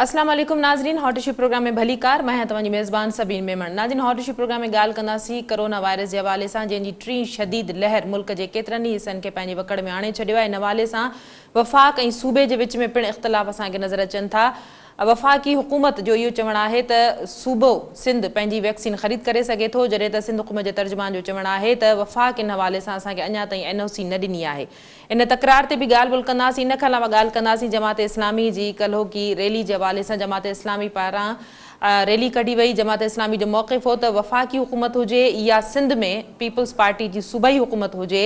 अस्सलाम वालेकुम नाज़रीन, हॉट इशू प्रोग्राम में भली कार मैं तव्हांजी मेज़बान सबीन मेमण। नाज़रीन, हॉट इशू प्रोग्राम में ॻाल्हि कंदासीं कोरोना वायरस जे हवाले सां, जंहिंजी टीं शदीद लहर मुल्क जे केतिरनि ई हिसनि खे पंहिंजे वकड़ में आणे छॾियो आहे। इन हवाले सां वफ़ाक़ ऐं सूबे जे विच में पिणु इख़्तिलाफ़ असांखे नज़र अचनि था। वफ़ाक़ी हुकूमत जो इहो चवणु आहे त सूबो सिंध पंहिंजी वैक्सीन ख़रीद करे सघे थो, जॾहिं त सिंध हुकूमत जे तर्जुमान जो चवणु आहे त वफ़ाक़ इन हवाले सां असांखे अञा ताईं NOC न ॾिनी आहे। इन तकरार ते बि ॻाल्हि ॿोल कंदासीं। इन खां अलावा ॻाल्हि कंदासीं जमात इस्लामी जी कल्हो की रैली जे हवाले सां। जमात इस्लामी पारां रैली कढी वई। जमात इस्लामी जो मौक़िफ़ हो त वफ़ाक़ी हुकूमत हुजे या सिंध में पीपल्स पार्टी जी सूबाई हुकूमत हुजे,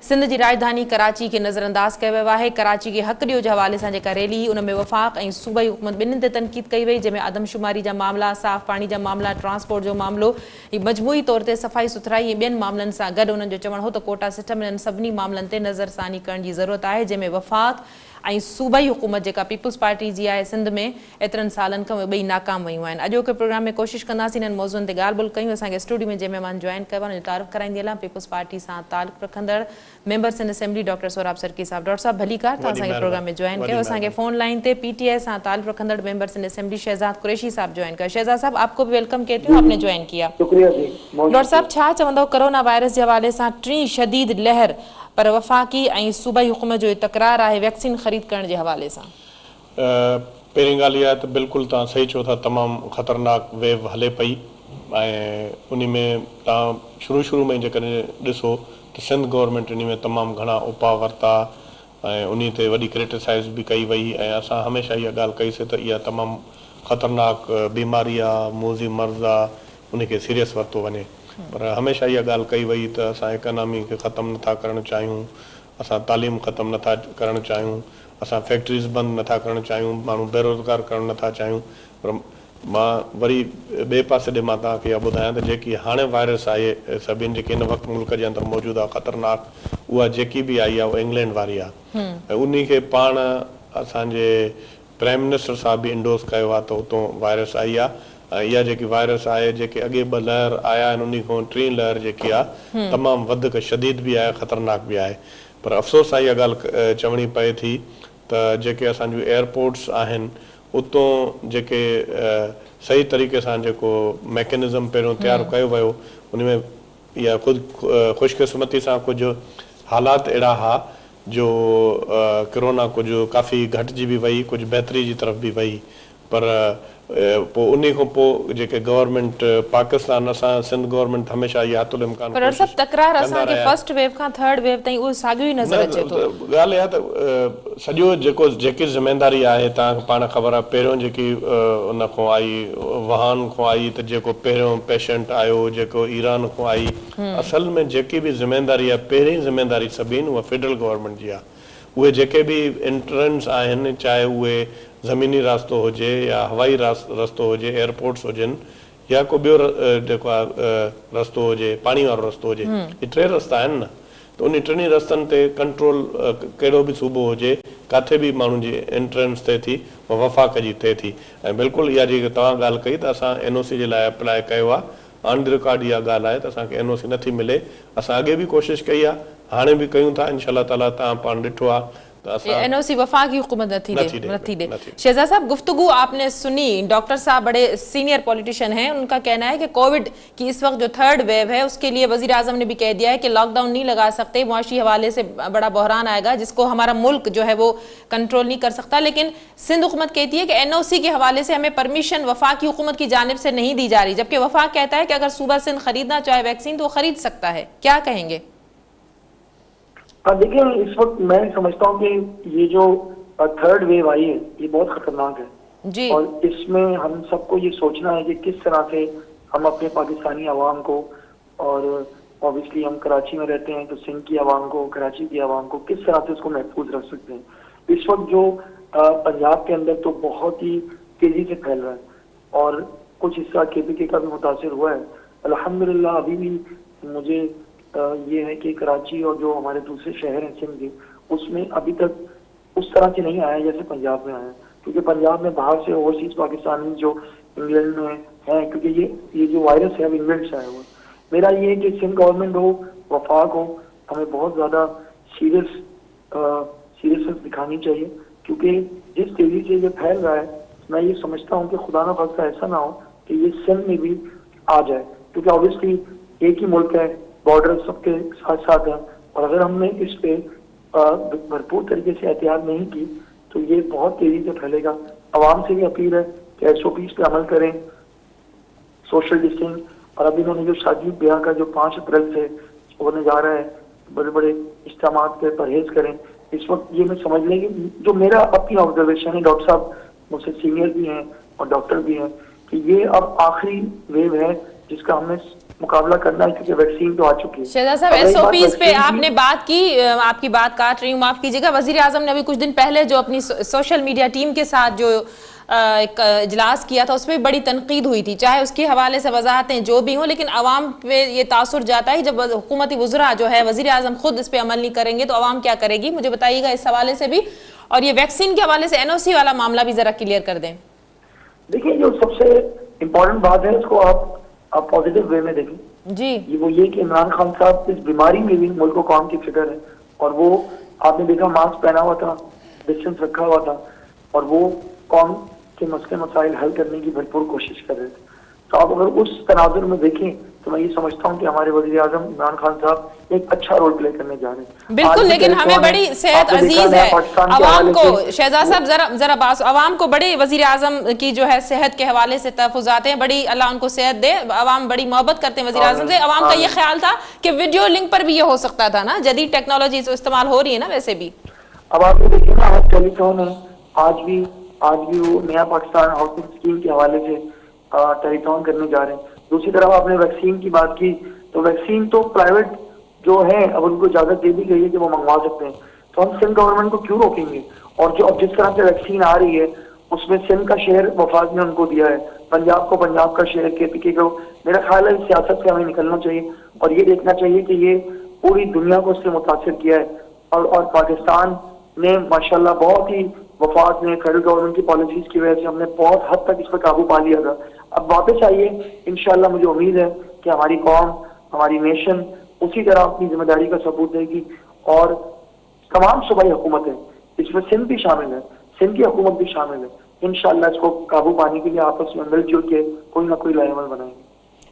सिंध जी राजधानी कराची खे नज़रअंदाज़ कयो वियो आहे। कराची खे हक़ ॾियो जे हवाले सां जेका रैली हुई उन में वफ़ाक़ ऐं सूबाई हुकूमत ॿिन्हिनि ते तनक़ीद कई वई, जंहिंमें आदमशुमारी जा मामला, साफ़ पाणी जा मामला, ट्रांसपोर्ट जो मामिलो, ही मजमूई तौर ते सफ़ाई सुथराई ऐं ॿियनि मामलनि सां गॾु उन्हनि जो चवणु हो त कोटा सिस्टम में सभिनी मामलनि ते नज़रसानी करण जी ज़रूरत आहे, जंहिंमें वफ़ाक़ ऐं सूबाई हुकूमत जेका पीपल्स पार्टी जी आहे सिंध में एतिरनि सालनि खां ॿई नाकाम वियूं आहिनि। अॼोके प्रोग्राम में कोशिशि कंदासीं इन्हनि मौज़ुअनि ते ॻाल्हि ॿोल कयूं। असांखे स्टूडियो में जंहिं महिमान जॉइन कयो आहे उनजो तारीफ़ कराईंदी हलां। पीपल्स पार्टी सां ताल्लुक़ रखंदड़ member Sindh assembly doctor Sohrab Sarki साहब। डॉक्टर साहब भली कार, तव्हां असांखे प्रोग्राम में जॉइन कयो। असांखे फोन लाइन ते PTI सां ताल्लुक़ रखंदड़ मेंबर सिंध असेंबली शहजाद कुरैशी साहब जॉइन कयो। शहजाद साहब, आपको भी वेलकम कहती हूँ, आपने ज्वाइन किया। शुक्रिया जी। डॉक्टर साहब, छा चवंदो कोरोना वायरस जे हवाले सां टीं शदीद लहर पर वफ़ाक़ी ऐं सूबाई हुकूमत जो तकरार आहे वैक्सीन ख़रीद करण जे हवाले सां? पहिरीं ॻाल्हि इहा आहे त बिल्कुलु तव्हां सही चओ था, तमामु ख़तरनाक वेव हले पई ऐं उन में तव्हां शुरू में जेकॾहिं ॾिसो त सिंध गवर्नमेंट इन में तमामु घणा उपाउ वरिता ऐं उन ते वॾी क्रिटिसाइज़ बि कई वई ऐं असां हमेशह इहा ॻाल्हि कईसीं त इहा तमामु ख़तरनाक बीमारी आहे, मौज़ी मर्ज़ आहे, उनखे सीरियस वरितो वञे। पर हमेशह इहा ॻाल्हि कई वई त असां इकनॉमी खे ख़तमु नथा करणु चाहियूं, असां तालीम ख़तमु नथा करणु चाहियूं, असां फैक्ट्रीज़ बंदि नथा करणु चाहियूं, माण्हू बेरोज़गार करणु नथा चाहियूं। पर मां वरी ॿिए पासे ॾे मां तव्हांखे इहा ॿुधायां त जेकी हाणे वायरस आहे सभिनि जेके हिन वक़्तु मुल्क जे अंदरि मौजूदु आहे ख़तरनाक, उहा जेकी बि आई आहे उहा इंग्लैंड वारी आहे ऐं उन खे पाण असांजे प्राइम मिनिस्टर साहब बि इंडोस कयो आहे त उतां वायरस आई आहे। ऐं इहा जेकी वायरस आहे, जेके अॻे ॿ लहर आया आहिनि उन खां टीं लहर जेकी आहे तमामु वधीक शदीद बि आहे, ख़तरनाक बि आहे। पर अफ़सोस आहे इहा ॻाल्हि चवणी पए थी त जेके असांजूं एयरपोर्ट्स आहिनि उतां जेके सही तरीक़े सां जेको मैकेनिज़म पहिरियों तयारु कयो वियो उन में इहा ख़ुशकिस्मती सां कुझु हालात अहिड़ा हुआ जो कोरोना कुझु काफ़ी घटिजी बि वई, कुझु बहितरी जी तरफ़ बि वई। पर पोइ उन खां पोइ जेके गवर्नमेंट पाकिस्तान असां सिंध गवर्नमेंट हमेशह इहा हतुल इम्कान पर सब तकरार असांखे फर्स्ट वेव खां थर्ड वेव ताईं उहो साॻियो ई नज़र अचे थो। ॻाल्हि इहा त सॼो जेकी ज़िमेदारी आहे तव्हांखे पाण ख़बर आहे, पहिरियों जेकी उन खां आई वुहान खां आई त जेको पहिरियों पेशेंट आयो जेको ईरान खां आई, असल में जेकी बि ज़िमेदारी आहे पहिरीं ज़िमेदारी सभिनि उहा फेडरल गवर्नमेंट जी आहे। उहे जेके बि एंट्रेंस आहिनि, चाहे उहे ज़मीनी रास्तो हुजे या हवाई रस्तो हुजे, एयरपोर्ट्स हुजनि या को ॿियो जेको आहे रस्तो हुजे, पाणी वारो रस्तो हुजे, इहे टे रस्ता आहिनि न। त उन टिनी रस्तनि ते कंट्रोल कहिड़ो बि सूबो हुजे, किथे बि माण्हुनि जी एंट्रेंस थिए थी उहा वफ़ाक़ जी थिए थी। ऐं बिल्कुलु इहा जेकी तव्हां ॻाल्हि कई त असां NOC जे लाइ अप्लाई कयो आहे, ऑन द रिकॉर्ड इहा ॻाल्हि आहे त असांखे NOC नथी मिले। असां अॻे बि कोशिशि कई आहे, हाणे बि कयूं था, इंशाअल्लाह ताला तव्हां पाण ॾिठो आहे NOC वफाकी हुकूमत नथी दे। शहजाद साहब, गुफ्तगू आपने सुनी, डॉक्टर साहब बड़े सीनियर पॉलिटिशियन हैं, उनका कहना है कि कोविड की इस वक्त जो थर्ड वेव है उसके लिए वजीर आजम ने भी कह दिया है कि लॉकडाउन नहीं लगा सकते, मुआशी हवाले से बड़ा बहरान आएगा जिसको हमारा मुल्क जो है वो कंट्रोल नहीं कर सकता। लेकिन सिंध हुकूमत कहती है कि NOC के हवाले से हमें परमिशन वफाकी हुकूमत की जानिब से नहीं दी जा रही, जबकि वफाक कहता है कि अगर सूबा सिंध खरीदना चाहे वैक्सीन तो वो खरीद सकता है। क्या कहेंगे? देखिए, इस वक्त मैं समझता हूँ कि ये जो थर्ड वेव आई है ये बहुत खतरनाक है जी। और इसमें हम सबको ये सोचना है कि किस तरह से हम अपने पाकिस्तानी आवाम को, और ऑब्वियसली हम कराची में रहते हैं तो सिंध की आवाम को, कराची की आवाम को किस तरह से उसको महफूज रख सकते हैं। इस वक्त जो पंजाब के अंदर तो बहुत ही तेजी से फैल रहा है और कुछ हिस्सा KPK का भी मुतासिर हुआ है। अल्हम्दुलिल्लाह अभी भी मुझे ये है कि कराची और जो हमारे दूसरे शहर हैं सिंध के, उसमें अभी तक उस तरह से नहीं आया जैसे पंजाब में आया, क्योंकि पंजाब में बाहर से ओवरसीज पाकिस्तानी जो इंग्लैंड में है, क्योंकि ये जो वायरस है अब इंग्लैंड से आया हुआ। मेरा ये है कि सिंध गवर्नमेंट हो, वफाक हो, हमें बहुत ज़्यादा सीरियसनेस दिखानी चाहिए, क्योंकि जिस तेज़ी से ये फैल रहा है मैं ये समझता हूँ कि खुदा ना खास्ता ऐसा ना हो कि ये सिंध में भी आ जाए, क्योंकि ऑब्वियसली एक ही मुल्क है, बॉर्डर सबके साथ साथ है, और अगर हमने इस पे भरपूर तरीके से एहतियात नहीं की तो ये बहुत तेजी से फैलेगा। आवाम से भी अपील है कि SOPs पे अमल करें, सोशल डिस्टेंस, और अभी इन्होंने जो शादी ब्याह का जो 5 अप्रैल से होने जा रहा है, बड़े बड़े इज्तिमात पे परहेज करें। इस वक्त ये मैं समझ लें कि जो मेरा अपनी ऑब्जर्वेशन है, डॉक्टर साहब मुझसे सीनियर भी हैं और डॉक्टर भी हैं, कि ये अब आखिरी वेव है जिसका हमने मुकाबला करना है, क्योंकि वैक्सीन तो आ चुकी है। शहजाद साहब, SOPs पे आपने बात की, आपकी बात काट रही हूँ, माफ कीजिएगा। वजीर आजम ने अभी कुछ दिन पहले जो अपनी सोशल मीडिया टीम के साथ जो एक इजलास किया था, उसमें बड़ी तनकीद हुई थी, चाहे उसके हवाले से वजाहतें जो भी हों, लेकिन अवाम पे ये तासुर जाता है जब हुकूमती वज़रा जो है, वजीर आजम खुद इस पे अमल नहीं करेंगे तो अवाम क्या करेगी? मुझे बताइएगा इस हवाले से भी, और ये वैक्सीन के हवाले से NOC वाला मामला भी जरा क्लियर कर दें। देखिए, जो सबसे इम्पोर्टेंट बात है उसको आप पॉजिटिव वे में देखें जी, वो ये कि इमरान खान साहब इस बीमारी में भी मुल्क को कौम की फिक्र है, और वो आपने देखा मास्क पहना हुआ था, डिस्टेंस रखा हुआ था, और वो कौम के मसले मसाइल हल करने की भरपूर कोशिश कर रहे थे। तो आप अगर उस तनाजुर में देखें तो मैं ये समझता हूँ कि हमारे वज़ीर आज़म इमरान खान साहब एक अच्छा रोल प्ले करने जा रहे हैं। बिल्कुल, लेकिन हमें बड़ी सेहत अजीज है अवाम को। शहजाद साहब जरा बात, अवाम को बड़ी वज़ीर आज़म की जो है सेहत के हवाले से तहफ़्फ़ुज़ात हैं, बड़ी अल्लाह उनको सेहत दे, अवाम बड़ी मोहब्बत करते हैं वज़ीर आज़म से। अवाम का ये ख्याल था कि वीडियो लिंक पर भी ये हो सकता था ना, जदीद टेक्नोलॉजी इस्तेमाल हो रही है ना वैसे भी। अब आप देखिए ना, टेलीथॉन है, आज भी वो नया पाकिस्तान हाउसिंग स्कीम के हवाले से टेलीथॉन करने जा रहे हैं। दूसरी तरफ आपने वैक्सीन की बात की, तो वैक्सीन तो प्राइवेट जो है अब उनको इजाजत दे दी गई है कि वो मंगवा सकते हैं, तो हम सिंध गवर्नमेंट को क्यों रोकेंगे? और जो अब जिस तरह से वैक्सीन आ रही है उसमें सिंध का शेयर वफाक ने उनको दिया है, पंजाब को पंजाब का शेयर, KPK को। मेरा ख्याल है इस सियासत से हमें निकलना चाहिए और ये देखना चाहिए कि ये पूरी दुनिया को इससे मुतासिर किया है, और पाकिस्तान ने माशाल्लाह बहुत ही, वफाक ने, फेडरल गवर्नमेंट की पॉलिसीज की वजह से हमने बहुत हद तक इस पर काबू पा लिया था। अब वापस आइए, इंशाल्लाह मुझे उम्मीद है कि हमारी कौम, हमारी नेशन उसी तरह अपनी जिम्मेदारी का सबूत देगी, और तमाम सूबाई हुकूमतें, इसमें सिंध भी शामिल है, सिंध की हुकूमत भी शामिल है, इंशाल्लाह इसको काबू पाने के लिए आपस में मिलजुल के कोई ना कोई लाएमल बनाएंगे।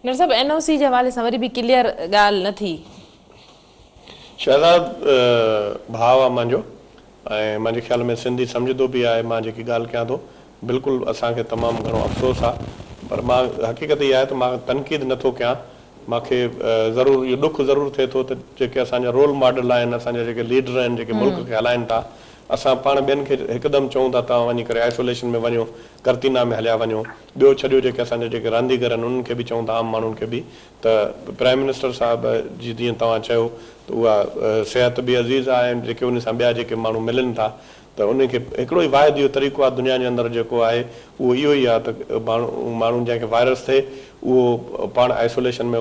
डॉक्टर साहब, NOC जे हवाले सां वरी बि क्लियर ॻाल्हि न थी। शहजाद भाउ आहे मुंहिंजो, ऐं मुंहिंजे ख़्याल में सिंधी सम्झंदो बि आहे मां जेकी ॻाल्हि कयां थो। बिल्कुलु असांखे तमामु घणो अफ़सोस आहे, पर मां हक़ीक़त इहा आहे त मां तनक़ीद नथो कयां। मूंखे ज़रूरु इहो ॾुख ज़रूरु थिए थो त जेके असांजा रोल मॉडल आहिनि, असांजा जेके लीडर आहिनि, जेके मुल्क खे हलाइनि था, असां पाण ॿियनि खे हिकदमि चऊं था तव्हां वञी करे आइसोलेशन में वञो, करतीना में हलिया वञो। ॿियो छॾियो जेके असांजा जेके रांदीगर आहिनि उन्हनि खे बि चऊं था, आम माण्हुनि खे बि, त प्राइम मिनिस्टर साहिब जी जीअं तव्हां चयो त उहा सिहत बि अज़ीज़ आहे, ऐं जेके उन सां ॿिया जेके माण्हू मिलनि था त उनखे हिकिड़ो ई वाहिद इहो तरीक़ो आहे दुनिया जे अंदरि जेको आहे उहो इहो ई आहे त माण्हू जंहिंखे वायरस थिए उहो पाण आइसोलेशन में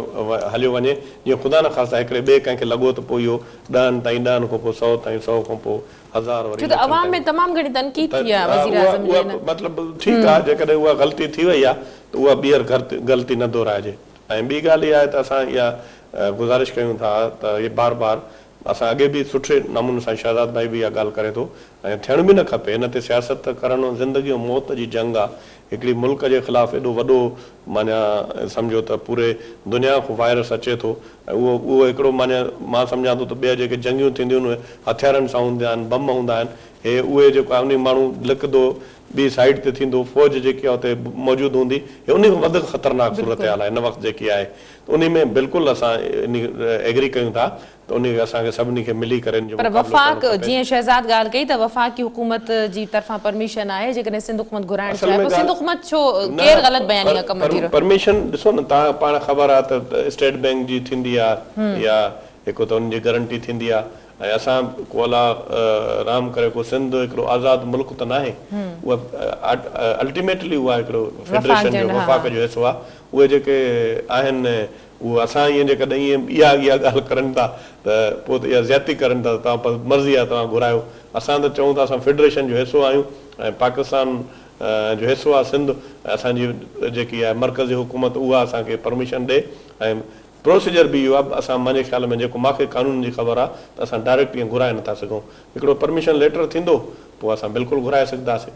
हलियो वञे। जीअं ख़ुदा न ख़ास्ता हिकिड़े ॿिए कंहिंखे लॻो त पोइ इहो 10 ताईं 10 खां पोइ 100 ताईं 100 खां पोइ 1000 वरी अवाम में तमामु घणी तनक़ीद थी आहे वज़ीर आज़म जे न। मतिलबु ठीकु आहे, जेकॾहिं उहा ग़लती थी वई आहे त उहा ॿीहर ग़लती न दोहराइजे। ऐं ॿी ॻाल्हि इहा आहे त असां इहा गुज़ारिश कयूं था त इहे बार बार असां अॻे बि सुठे नमूने सां शहजाद भाई बि इहा ॻाल्हि करे थो, ऐं थियण बि न खपे। हिन ते सियासत करणु ज़िंदगी ऐं मौत जी जंग आहे। हिकिड़ी मुल्क जे ख़िलाफ़ु एॾो वॾो माना सम्झो त पूरे दुनिया खां वायरस अचे थो, ऐं उहो हिकिड़ो मां सम्झां थो त ॿिया जेके जंगियूं थींदियूं आहिनि हथियारनि सां हूंदा आहिनि, बम हूंदा आहिनि, हे उहे जेको आहे उन माण्हू लिकंदो ॿी साइड ते थींदो, फ़ौज जेकी आहे हुते मौजूदु हूंदी, हे उन खां वधीक ख़तरनाक सूरत हाल आहे हिन वक़्तु जेकी आहे। उन में बिल्कुलु असां एग्री कयूं था त उन असांखे सभिनी खे मिली करे। पर वफ़ाक़ जीअं शहजाद ॻाल्हि कई त वफ़ाक़ी हुकूमत जी तरफ़ां परमिशन आहे, जेकॾहिं सिंध हुकूमत घुराइण चाहे, पोइ सिंध हुकूमत छो केरु ग़लति बयानी कम थी रहियो? परमिशन ॾिसो न, तव्हां पाण ख़बर आहे त स्टेट बैंक जी थींदी आहे या हिकु त उनजी गारंटी थींदी आहे, ऐं असां को अला राम करे को सिंध हिकिड़ो आज़ादु मुल्क त न आहे, उहा अल्टीमेटली उहा हिकिड़ो फेडरेशन जो वफ़ाक़ जो हिसो आहे। उहे जेके आहिनि उहो असां ईअं जेकॾहिं ईअं इहा ॻाल्हि करनि था त पोइ त इहा ज़्यादती करनि था, तव्हां मर्ज़ी आहे तव्हां घुरायो। असां त चऊं था असां फेडरेशन जो हिसो आहियूं, ऐं पाकिस्तान जो हिसो आहे सिंध, असांजी जेकी आहे मर्कज़ी हुकूमत उहा असांखे परमिशन ॾे, ऐं प्रोसीजर बि इहो आहे। असां मुंहिंजे ख़्याल में जेको मूंखे कानून जी ख़बर आहे त असां डायरेक्ट ईअं घुराए नथा सघूं, हिकिड़ो परमिशन लेटर थींदो पोइ असां बिल्कुलु घुराए सघंदासीं।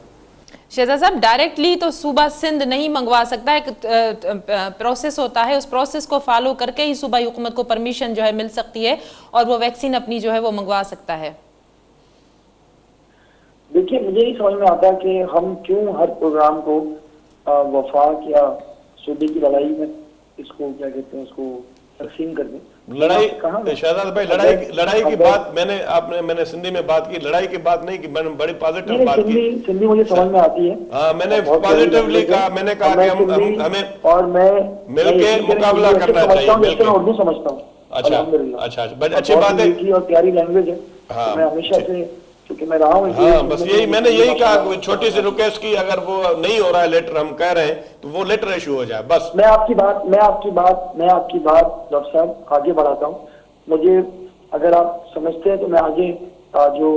शहजाद साहब, डायरेक्टली तो सूबा सिंध नहीं मंगवा सकता है, प्रोसेस होता है, उस प्रोसेस को फॉलो करके ही सूबाई हुकूमत को परमिशन जो है मिल सकती है और वो वैक्सीन अपनी जो है वो मंगवा सकता है। देखिए, मुझे नहीं समझ में आता कि हम क्यों हर प्रोग्राम को वफाक या सूबे की लड़ाई में इसको क्या कहते हैं, उसको तकसीम कर दें। लड़ाई शहजाद भाई, लड़ाई की बात मैंने सिंधी में बात की, लड़ाई की बात नहीं की, मैंने बड़ी पॉजिटिव बात की। सिंधी मुझे समझ में आती है। हाँ, मैंने पॉजिटिवली कहा, मैंने कहा कि हमें और मैं मिलके मुकाबला करना चाहिए। मैं उर्दू समझता हूँ। अच्छा, अच्छी बात है और प्यारी लैंग्वेज है। हाँ, मैं हमेशा से, क्योंकि मैं रहा हूँ। हाँ, बस मैंने यही कहा, छोटी सी रिक्वेस्ट की, अगर वो नहीं हो रहा है लेटर, हम कह रहे हैं तो वो लेटर इशू हो जाए बस। मैं आपकी बात डॉक्टर साहब आगे बढ़ाता हूँ। मुझे अगर आप समझते हैं तो मैं आगे जो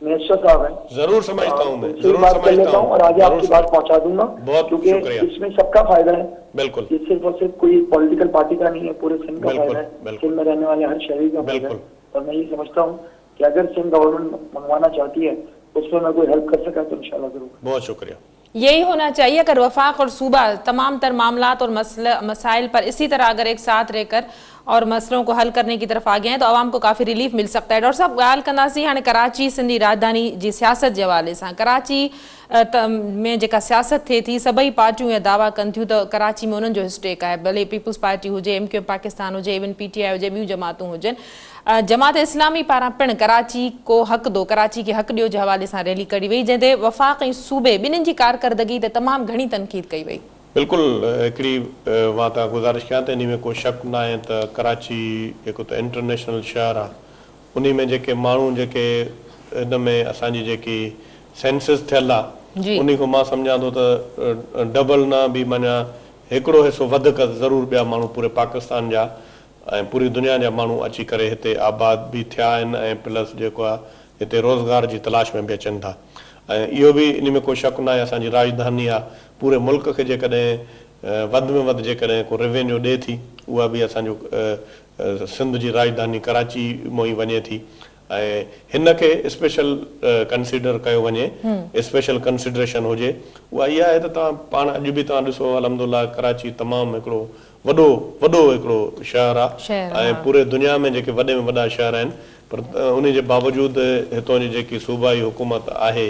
मिनिस्टर साहब हैं, जरूर समझता हूँ, मैं जरूर बात कर लेता हूँ और आगे आपकी बात पहुँचा दूंगा, क्योंकि इसमें सबका फायदा है। बिल्कुल, ये सिर्फ और सिर्फ कोई पॉलिटिकल पार्टी का नहीं है, पूरे सिंध का फायदा है, सिंध में रहने वाले हर शहरी का फायदा है। और मैं ये समझता हूँ कि अगर सिंध गवर्नमेंट मंगवाना चाहती है, उसमें मैं कोई हेल्प कर सका तो इंशाल्लाह जरूर। बहुत शुक्रिया। यही होना चाहिए। अगर वफाक और सूबा तमाम तर मामलात और मसाइल पर इसी तरह अगर एक साथ रहकर और मसलों को हल करने की तरफ आ गए हैं तो आवाम को काफ़ी रिलीफ मिल सकता है। डॉक्टर साहब, ॻाल्हि कंदासीं हाणे कराची सिंधी राजधानी जी सियासत जे हवाले सां। कराची में जेका सियासत थिए थी, सभई पार्टियूं इहा दावा कनि थियूं त कराची में उन्हनि जो स्टेक आहे, भले पीपुल्स पार्टी हुजे, MQ पाकिस्तान हुजे, इवन PTI हुजे, ॿियूं जमातूं हुजनि। जमात इस्लामी पारां पिणु कराची को हक़ दो, कराची खे हक़ ॾियो जे हवाले सां रैली कढी वई, जंहिं ते वफ़ाक़ ऐं सूबे ॿिन्हिनि जी कारकर्दगी ते तमामु घणी तनक़ीद कई वई। बिल्कुलु, हिकिड़ी मां तव्हां गुज़ारिश कयां त इन में को शक न आहे त कराची हिकु त इंटरनेशनल शहर आहे। उन में जेके माण्हू जेके हिन में असांजी जेकी सेंसिस थियल आहे, उन खां मां सम्झां थो त डबल न बि माना हिकिड़ो हिसो वधीक ज़रूरु ॿिया माण्हू पूरे पाकिस्तान जा ऐं पूरी दुनिया जा माण्हू अची करे हिते आबाद बि थिया आहिनि ऐं प्लस जेको आहे हिते रोज़गार जी तलाश में बि अचनि था। ऐं इहो बि इन में को शक न आहे, असांजी राजधानी आहे, पूरे मुल्क खे जेकॾहिं वधि में वधि जेकॾहिं को रेवेन्यू ॾिए थी, उहा बि असांजो सिंध जी राजधानी कराची मों ई वञे थी। ऐं हिन खे स्पेशल कंसिडर कयो वञे, स्पेशल कंसिडरेशन हुजे, उहा इहा आहे त तव्हां पाण अॼु बि तव्हां ॾिसो अल्हम्दुलिल्लाह कराची तमामु हिकिड़ो वॾो हिकिड़ो शहर आहे ऐं पूरे दुनिया में जेके वॾे में वॾा शहर आहिनि, पर उन जे बावजूदि हितां जी जेकी सूबाई हुकूमत आहे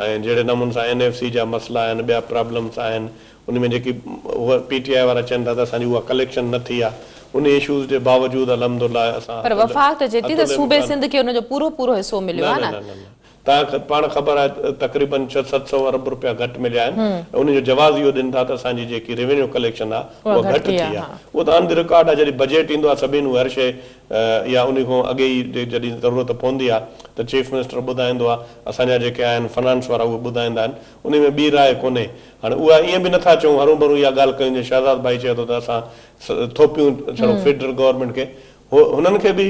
ऐं जहिड़े नमूने सां NFC जा मसइला आहिनि, ॿिया प्रॉब्लम्स आहिनि, उन में जेकी उहा PTI वारा चवनि था त असांजी उहा कलेक्शन न थी आहे, उन इशूज़ जे बावजूदि अल्हम्दुलिल्लाह असां पर वफ़ाक़ त चए थी त सूबे सिंध खे उनजो पूरो हिसो मिलियो आहे न। तव्हांखे पाण ख़बर आहे तक़रीबन 600-700 अरब रुपया घटि मिलिया आहिनि। उनजो जवाज़ इहो ॾिनि था त असांजी जेकी रेवेन्यू कलेक्शन आहे उहा घटि थी आहे। उहो त ऑन द रिकॉर्ड आहे, जॾहिं बजट ईंदो आहे सभिनि हर शइ या उन खां अॻे ई जॾहिं ज़रूरत पवंदी आहे त चीफ मिनिस्टर ॿुधाईंदो आहे, असांजा जेके आहिनि फाइनेंस वारा उहे ॿुधाईंदा आहिनि, उन में ॿी राय कोन्हे। हाणे उहा ईअं बि नथा चऊं हरू भरू इहा ॻाल्हि कयूं, शहजाद भाई चए थो त असां थोपियूं छॾो फेडरल गवर्नमेंट खे, हुननि खे बि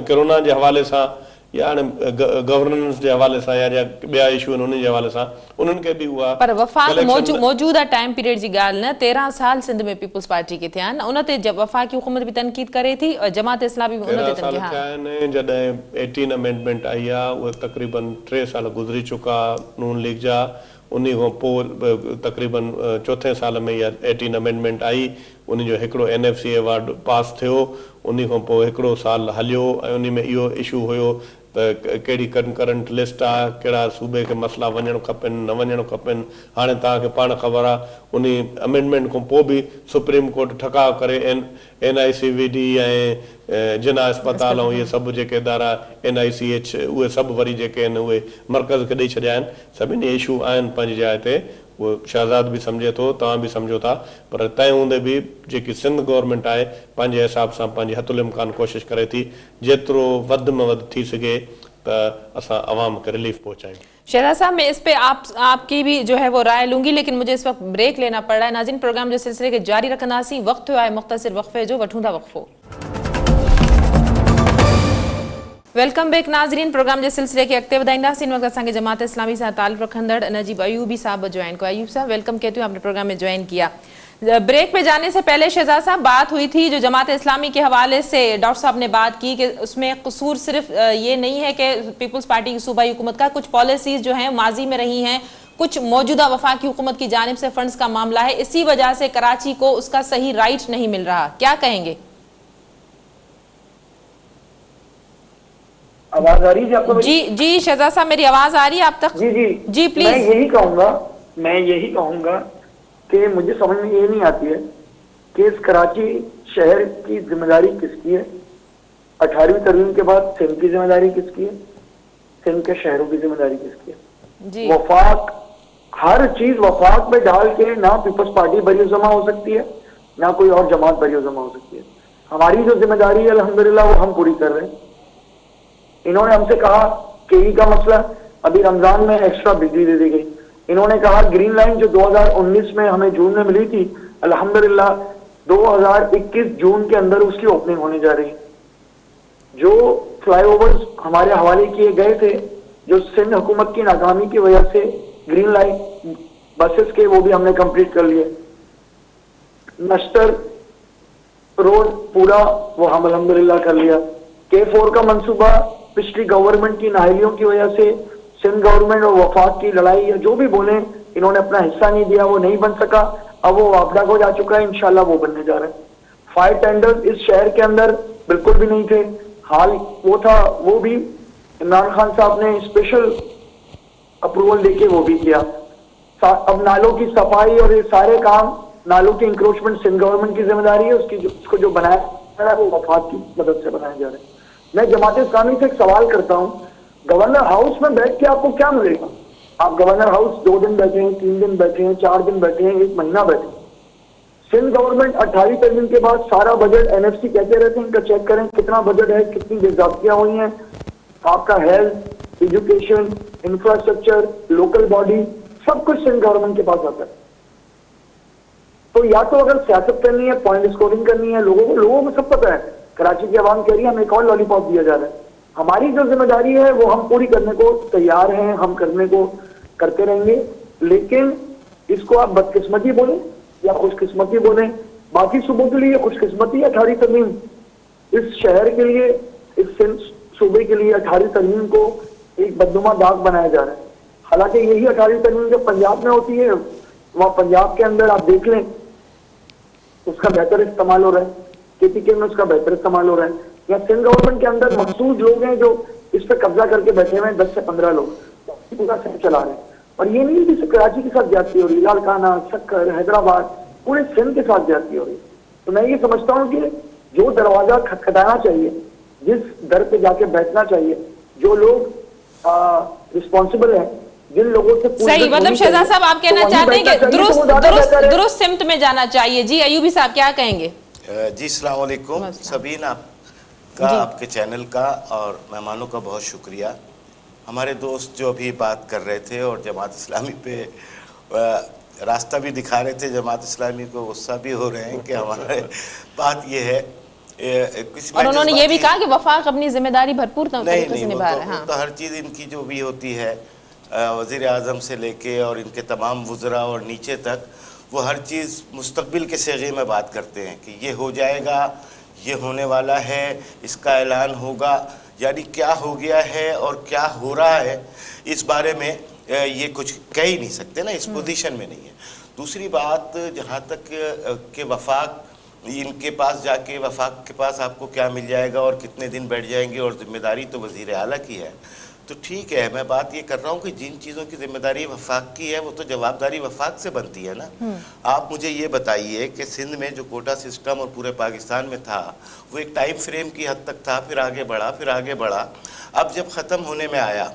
कोरोना जे हवाले सां या हाणे गवर्नेंस जे हवाले सां या ॿिया इशू आहिनि उन जे हवाले सां उन्हनि खे बि उहा पर वफ़ाक़ मौजूदा टाइम पीरियड जी ॻाल्हि न, 13 साल सिंध में पीपुल्स पार्टी खे थिया आहिनि, उन ते वफ़ाक़ी हुकूमत बि तनक़ीद करे थी और जमात इस्लामी बि उन ते तनक़ीद थिया आहिनि। जॾहिं 18 अमेंडमेंट आई आहे, उहे तक़रीबन 3 साल गुज़री चुका नून लीग जा, उन खां पोइ तक़रीबन 4थे साल में इहा 18 अमेंडमेंट आई, उन जो हिकिड़ो NFC अवार्ड पास थियो, उन खां पोइ हिकिड़ो साल हलियो ऐं उन में इहो इशू हुयो त कहिड़ी कंकरेंट लिस्ट आहे, कहिड़ा सूबे खे मसइला वञणु खपनि न वञणु खपनि। हाणे तव्हांखे पाण ख़बर आहे उन अमेंडमेंट खां पोइ बि सुप्रीम कोर्ट ठकाव करे NICVD ऐं जिना अस्पताल ऐं इहे सभु जेके इदारा NICH उहे सभु वरी जेके आहिनि उहे मर्कज़ खे ॾेई छॾिया आहिनि। सभिनी इशू आहिनि पंहिंजी जाइ ते, उहो शहजाद बि सम्झे थो, तव्हां बि सम्झो था, पर तंहिं हूंदे बि जेकी सिंध गवर्नमेंट आहे पंहिंजे हिसाब सां पंहिंजी हथुल इम्कान कोशिशि करे थी जेतिरो वधि में वधि थी सघे त असां आवाम खे रिलीफ पहुचायूं। शहजाद साहब, मैं इस पे आपकी भी जो है वो राय लूंगी, लेकिन मुझे इस वक्त ब्रेक लेना पड़ रहा है। नाज़रीन, प्रोग्राम जो सिलसिले के जारी रखंदासीं, वक्त हुआ है मुख्तसिर वक्फे जो, वठूं था वक्फो। वेलकम बैक नाज़रीन, प्रोग्राम के सिलसिले के अॻिते वधाईंदासीं। इन वक़्तु असांखे जमात इस्लामी सां ताल्लुक़ रखंदड़ नजीब अयूबी साहब ज्वाइन को। अयूब साहब वेलकम कहती हूँ, आपने प्रोग्राम में ज्वाइन किया। ब्रेक पे जाने से पहले शहजाद साहब, बात हुई थी जो जमात इस्लामी के हवाले से डॉक्टर साहब ने बात की कि उसमें कसूर सिर्फ ये नहीं है कि पीपल्स पार्टी की सूबाई हुकूमत का, कुछ पॉलिसीज जो हैं माजी में रही हैं, कुछ मौजूदा वफाकी हुकूमत की जानिब से फंड्स का मामला है, इसी वजह से कराची को उसका सही राइट नहीं मिल रहा। क्या कहेंगे? आवाज आ रही है आपको? जी शहजाद साहब, मेरी आवाज आ रही है आप तक? जी प्लीज। मैं यही कहूंगा कि मुझे समझ में ये नहीं आती है कि इस कराची शहर की जिम्मेदारी किसकी है। 18वीं तरमीम के बाद सिंध की जिम्मेदारी किसकी है, सिंध के शहरों की जिम्मेदारी किसकी है जी। वफाक, हर चीज वफाक में डाल के ना पीपल्स पार्टी बरी जमा हो सकती है, ना कोई और जमात बरी जमा हो सकती है। हमारी जो जिम्मेदारी है अल्हम्दुलिल्लाह वो हम पूरी कर रहे हैं। इन्होंने हमसे कहा केई का मसला, अभी रमजान में एक्स्ट्रा बिजली दे दी गई। इन्होंने कहा ग्रीन लाइन जो 2019 में हमें जून में मिली थी, अल्हम्दुलिल्लाह 2021 जून के अंदर उसकी ओपनिंग होने जा रही है। जो फ्लाईओवर्स हमारे हवाले किए गए थे, जो सिंध हुकूमत की नाकामी की वजह से ग्रीन लाइन बसेस के, वो भी हमने कंप्लीट कर लिए। नश्तर रोड पूरा वो हम अल्हम्दुलिल्लाह कर लिया। K4 का मंसूबा पिछली गवर्नमेंट की नाहलियों की वजह से सिंध गवर्नमेंट और वफाक की लड़ाई या जो भी बोले, इन्होंने अपना हिस्सा नहीं दिया, वो नहीं बन सका। अब वो वापडा को जा चुका है, इंशाल्लाह वो बनने जा रहा है। फायर टेंडर्स इस शहर के अंदर बिल्कुल भी नहीं थे, हाल वो था, वो भी इमरान खान साहब ने स्पेशल अप्रूवल देके वो भी किया। अब नालों की सफाई और ये सारे काम, नालों की इंक्रोचमेंट सिंध गवर्नमेंट की जिम्मेदारी है, उसको जो बनाया वो वफाक की मदद से बनाए जा रहे हैं। मैं जमात इस्लामी से एक सवाल करता हूँ, गवर्नर हाउस में बैठ के आपको क्या मिलेगा? आप गवर्नर हाउस 2 दिन बैठे हैं, 3 दिन बैठे हैं, 4 दिन बैठे हैं, 1 महीना बैठे हैं। सिंध गवर्नमेंट 18वीं तरमीम के बाद सारा बजट NFC कहते रहते हैं, इनका चेक करें कितना बजट है, कितनी बेजाब्तियां हुई हैं, आपका health, education, infrastructure, local body, सब कुछ सिंध गवर्नमेंट के पास आता है। तो या तो अगर सियासत करनी है, पॉइंट स्कोरिंग करनी है, लोगों को सब पता है। कराची की आवाम कह रही है हमें एक और लॉलीपॉप दिया जा रहा है। हमारी जो जिम्मेदारी है वो हम पूरी करने को तैयार हैं, हम करने को करते रहेंगे। लेकिन इसको आप बदकिस्मती बोलें या खुशकिस्मती बोलें, बाकी सूबों के लिए खुशकिस्मती 18वीं तरमीम, इस शहर के लिए, इस सूबे के लिए 18वीं तरमीम को एक बदनुमा दाग बनाया जा रहा है। हालांकि यही 18वीं तरमीम जब पंजाब में होती है, वहां पंजाब के अंदर आप देख लें उसका बेहतर इस्तेमाल हो रहा है, KPK में उसका बेहतर इस्तेमाल हो रहा है। या सिंध गवर्नमेंट के अंदर मखसूस लोग हैं जो इस पर कब्जा करके बैठे हुए हैं, 10 से 15 लोग पूरा सिंध चला रहे हैं। और ये नहीं कि कराची के साथ ज्यादती हो रही, लाड़काना, सक्कर, हैदराबाद, पूरे सिंध के साथ ज्यादती हो रही। तो मैं ये समझता हूँ कि जो दरवाजा खटखटाना चाहिए, जिस दर पे जाके बैठना चाहिए, जो लोग रिस्पॉन्सिबल है, जिन लोगों से सही, मतलब शहजाद साहब आप कहना चाहते हैं कि दुरुस्त सिमत में जाना चाहिए। जी अयूबी साहब क्या कहेंगे? जी अस्सलाम वालेकुम सबीन, आपका, आपके चैनल का और मेहमानों का बहुत शुक्रिया। हमारे दोस्त जो अभी बात कर रहे थे और जमात इस्लामी पे रास्ता भी दिखा रहे थे, जमात इस्लामी को गुस्सा भी हो रहे हैं कि हमारे बात ये है और उन्होंने ये भी कहा कि वफाक अपनी जिम्मेदारी भरपूर तरीके से निभा रहा है। तो हर चीज़ इनकी जो भी होती है, वज़ीर आज़म से लेके और इनके तमाम वुज़रा और नीचे तक, वो हर चीज़ मुस्तक़बिल के सेगे में बात करते हैं कि ये हो जाएगा, ये होने वाला है, इसका ऐलान होगा। यानी क्या हो गया है और क्या हो रहा है इस बारे में ये कुछ कह ही नहीं सकते ना, इस पोजीशन में नहीं है। दूसरी बात, जहाँ तक के वफाक, इनके पास जाके वफाक के पास आपको क्या मिल जाएगा और कितने दिन बैठ जाएंगे और ज़िम्मेदारी तो वज़ीर आला की है, तो ठीक है। मैं बात ये कर रहा हूँ कि जिन चीज़ों की जिम्मेदारी वफाक की है वो तो जवाबदारी वफाक से बनती है ना। आप मुझे ये बताइए कि सिंध में जो कोटा सिस्टम और पूरे पाकिस्तान में था वो एक टाइम फ्रेम की हद तक था, फिर आगे बढ़ा, फिर आगे बढ़ा। अब जब ख़त्म होने में आया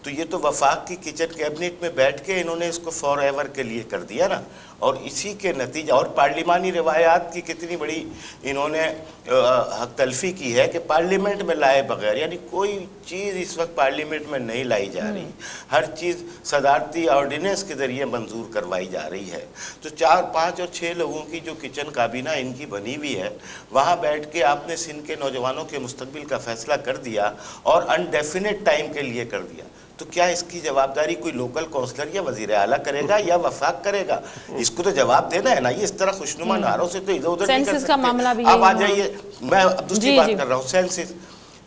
तो ये तो वफाक की किचन कैबिनेट में बैठ के इन्होंने इसको फॉर एवर के लिए कर दिया ना। और इसी के नतीजा, और पार्लिमानी रिवायात की कितनी बड़ी इन्होंने हक तलफी की है कि पार्लियामेंट में लाए बगैर, यानी कोई चीज़ इस वक्त पार्लियामेंट में नहीं लाई जा रही, हर चीज़ सदारती ऑर्डिनेंस के ज़रिए मंजूर करवाई जा रही है। तो 4, 5 और 6 लोगों की जो किचन काबीना इनकी बनी हुई है, वहाँ बैठ के आपने सिंध के नौजवानों के मुस्तकबिल का फ़ैसला कर दिया और अनडेफिनेट टाइम के लिए कर दिया। तो क्या इसकी जवाबदारी कोई लोकल काउंसलर या वज़ीर आला करेगा या वफाक करेगा? इसको तो जवाब देना है ना, ये इस तरह खुशनुमा नारों से तो इधर उधर नहीं कर सेंसस का मामला भी सकते। अब आ यही जाइए, मैं अब दूसरी बात कर रहा हूँ,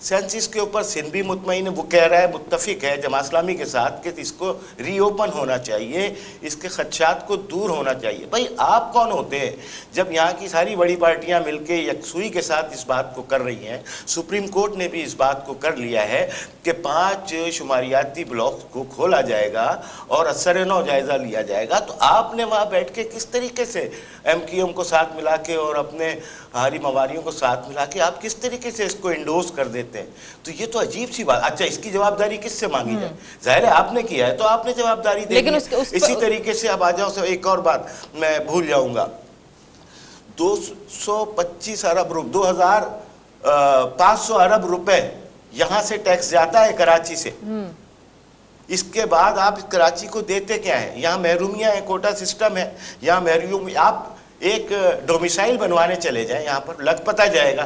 सेंसिस के ऊपर सिंध भी मुतमईन है, वो कह रहा है, मुत्तफिक है जमात इस्लामी के साथ कि इसको रीओपन होना चाहिए, इसके खदशात को दूर होना चाहिए। भाई आप कौन होते हैं जब यहाँ की सारी बड़ी पार्टियाँ मिलके यकसुई के साथ इस बात को कर रही हैं। सुप्रीम कोर्ट ने भी इस बात को कर लिया है कि 5 शुमारियाती ब्लॉक को खोला जाएगा और असर नौ जायज़ा लिया जाएगा। तो आपने वहाँ बैठ के किस तरीके से MQM को साथ मिला के और अपने हारी मवारियों को साथ मिला के आप किस तरीके से इसको इंडोर्स कर देते हैं, तो ये तो अजीब सी बात। अच्छा, इसकी जवाबदारी किससे मांगी जाए? जाहिर है आपने किया है तो आपने जवाबदारी देनी है। इसी तरीके से अब आ जाओ, एक और बात मैं भूल जाऊंगा, 225 अरब 2500 अरब रुपए यहां से टैक्स जाता है कराची से। इसके बाद आप कराची को देते क्या है? यहाँ महरूमियाँ है, कोटा सिस्टम है, यहाँ महरूम आप एक डोमिसाइल बनवाने चले जाएं, यहाँ पर लग पता जाएगा।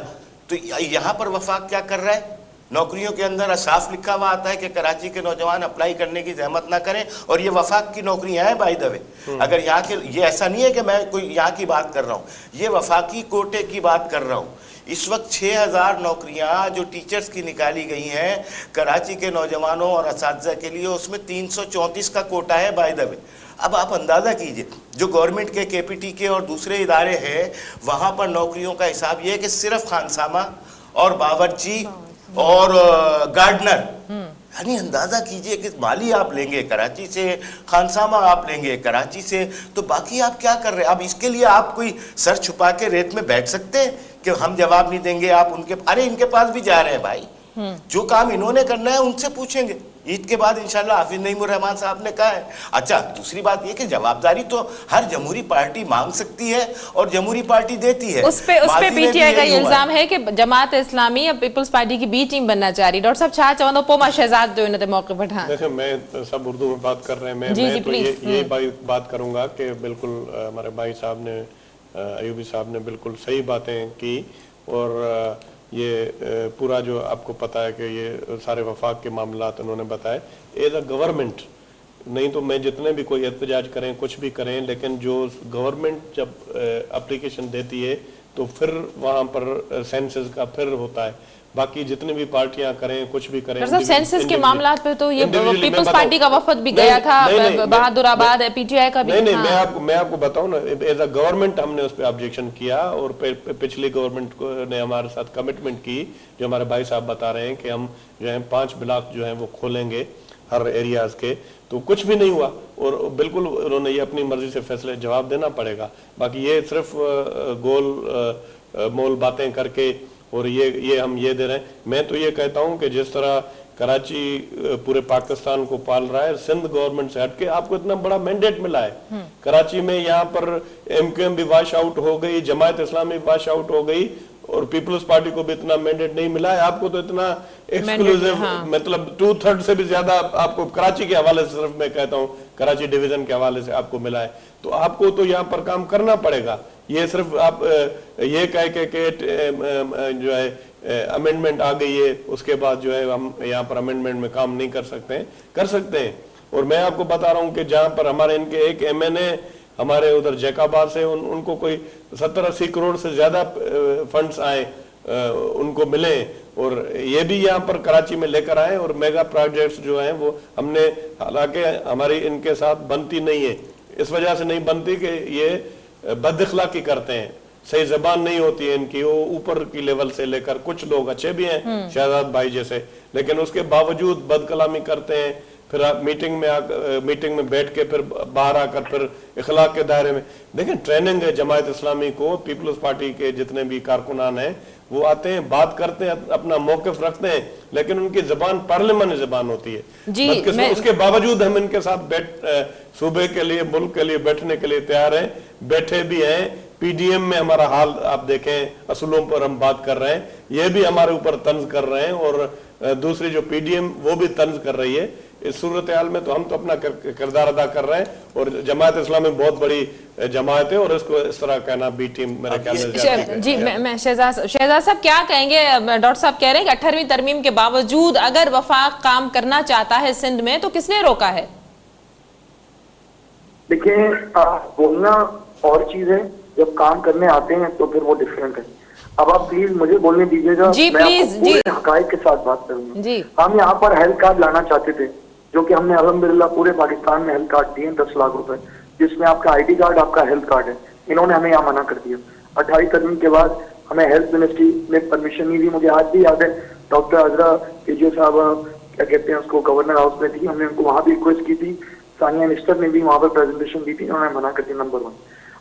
तो यहाँ पर वफाक क्या कर रहा है? नौकरियों के अंदर साफ लिखा हुआ आता है कि कराची के नौजवान अप्लाई करने की जहमत ना करें, और ये वफाक की नौकरियां हैं बाय द वे। अगर यहाँ के, ये ऐसा नहीं है कि मैं कोई यहाँ की बात कर रहा हूँ, ये वफाकी कोटे की बात कर रहा हूँ। इस वक्त 6000 नौकरियां जो टीचर्स की निकाली गई हैं कराची के नौजवानों और असातिज़ा के लिए, उसमें 334 का कोटा है बाय द वे। अब आप अंदाज़ा कीजिए, जो गवर्नमेंट के KPT के और दूसरे इदारे हैं वहाँ पर नौकरियों का हिसाब ये है कि सिर्फ खानसामा और बावर्ची और गार्डनर, यानी अंदाज़ा कीजिए कि माली आप लेंगे कराची से, खानसामा आप लेंगे कराची से, तो बाकी आप क्या कर रहे हैं? अब इसके लिए आप कोई सर छुपा के रेत में बैठ सकते हैं कि हम जवाब नहीं देंगे, आप उनके, अरे इनके पास भी जा रहे हैं भाई, जो काम इन्होंने करना है उनसे पूछेंगे। ईद के बाद इंशाल्लाह हाफिज नईमुर रहमान साहब ने कहा है। अच्छा, दूसरी बात ये कि जवाबदारी तो हर जमहूरी पार्टी मांग सकती है और जमहूरी पार्टी देती है। उस पे PTI का इल्जाम है कि जमात इस्लामी और पीपल्स पार्टी की बी टीम बनना चाह रही। डॉक्टर साहब छा चवंदो पोमा शहजाद जो इन्हें मौके पर हाँ देखिए, मैं सब उर्दू में बात कर रहे हैं, मैं तो ये बात करूंगा कि बिल्कुल हमारे भाई साहब ने, अयूबी साहब ने बिल्कुल सही बातें की, और ये पूरा जो आपको पता है कि ये सारे वफाक के मामलात उन्होंने बताए। एज अ गवर्नमेंट, नहीं तो मैं जितने भी कोई एहतजाज करें, कुछ भी करें, लेकिन जो गवर्नमेंट जब एप्लीकेशन देती है तो फिर वहाँ पर सेंसस का फिर होता है। बाकी जितनी भी पार्टियां करें, कुछ भी करें, सेंसस के मामला पे तो ये पीपल्स पार्टी का वफद भी गया था, बहादुराबाद, PTI का भी। नहीं, मैं आपको बताऊं ना, एज अ गवर्नमेंट हमने उस पर ऑब्जेक्शन किया, और पिछली गवर्नमेंट ने हमारे साथ कमिटमेंट की, जो हमारे भाई साहब बता रहे हैं कि हम जो है 5 ब्लॉक जो है वो खोलेंगे हर एरियाज के, तो कुछ भी नहीं हुआ। और बिल्कुल उन्होंने ये अपनी मर्जी से फैसले, जवाब देना पड़ेगा। बाकी ये सिर्फ गोल मोल बातें करके और ये हम ये दे रहे हैं। मैं तो ये कहता हूं कि जिस तरह कराची पूरे पाकिस्तान को पाल रहा है, सिंध गवर्नमेंट से हटके आपको इतना बड़ा मैंडेट मिला है। कराची में यहाँ पर MQM भी वॉश आउट हो गई, जमात इस्लामी वॉश आउट हो गई, और पीपल्स पार्टी को भी इतना मैंडेट नहीं मिला है। आपको तो इतना एक्सक्लूसिव, मतलब 2/3 से भी ज्यादा आपको कराची के हवाले से, सिर्फ मैं कहता हूँ कराची डिवीजन के हवाले से आपको मिला है। तो आपको तो यहाँ पर काम करना पड़ेगा। ये सिर्फ आप ये कह के जो है अमेंडमेंट आ गई है, उसके बाद जो है हम यहाँ पर अमेंडमेंट में काम नहीं कर सकते हैं। और मैं आपको बता रहा हूँ कि जहाँ पर हमारे इनके एक MNA हमारे उधर जैकाबाद से, उनको कोई 70-80 करोड़ से ज्यादा फंड्स आए, उनको मिले, और ये भी यहाँ पर कराची में लेकर आए। और मेगा प्रोजेक्ट्स जो हैं वो हमने, हालांकि हमारी इनके साथ बनती नहीं है, इस वजह से नहीं बनती कि ये बदअखलाकी करते हैं, सही जबान नहीं होती है इनकी, वो ऊपर की लेवल से लेकर, कुछ लोग अच्छे भी हैं शहजाद भाई जैसे, लेकिन उसके बावजूद बदकलामी करते हैं। फिर आप मीटिंग में बैठ के फिर बाहर आकर फिर इखलाक के दायरे में देखें। ट्रेनिंग है जमात इस्लामी को, पीपल्स पार्टी के जितने भी कारकुनान हैं वो आते हैं, बात करते हैं, अपना मौक़िफ़ रखते हैं, लेकिन उनकी जबान पार्लियामानी जबान होती है। उसके बावजूद हम इनके साथ सूबे के लिए, मुल्क के लिए बैठने के लिए तैयार हैं, बैठे भी हैं। PDM में हमारा हाल आप देखें, असूलों पर हम बात कर रहे हैं, ये भी हमारे ऊपर तंज कर रहे हैं, और दूसरी जो PDM वो भी तंज कर रही है। इस सूरत हाल में तो हम तो अपना किरदार अदा कर रहे हैं, और जमात इस्लामी बहुत बड़ी जमात है, और इसको इस तरह कहना बी टीम मेरे ख्याल में जी। मैं शहजाद साहब क्या कहेंगे? डॉक्टर साहब कह रहे हैं कि 18वीं तरमीम के बावजूद अगर वफाक काम करना चाहता है सिंध में, तो किसने रोका है? देखिए बोलना और चीज है, जब काम करने आते हैं तो फिर वो डिफरेंट है। अब आप प्लीज मुझे बोलने दीजिएगा, जी मैं प्लीज आपको पूरे हकायक के साथ बात करूंगा। जी हम यहाँ पर हेल्थ कार्ड लाना चाहते थे, जो कि हमने अल्हम्दुलिल्लाह पूरे पाकिस्तान में हेल्थ कार्ड दिए 10 लाख रुपए, जिसमें आपका आईडी कार्ड आपका हेल्थ कार्ड है। इन्होंने हमें यहाँ मना कर दिया। 28 दिन के बाद हमें हेल्थ मिनिस्ट्री ने परमिशन नहीं दी। मुझे आज भी याद है डॉक्टर अजरा केजरीवाल साहब क्या कहते हैं उसको गवर्नर हाउस में थी, हमने उनको वहां भी रिक्वेस्ट की थी, सानिया मिनिस्टर ने भी वहां पर प्रेजेंटेशन दी थी, उन्होंने मना कर दिया। नंबर 1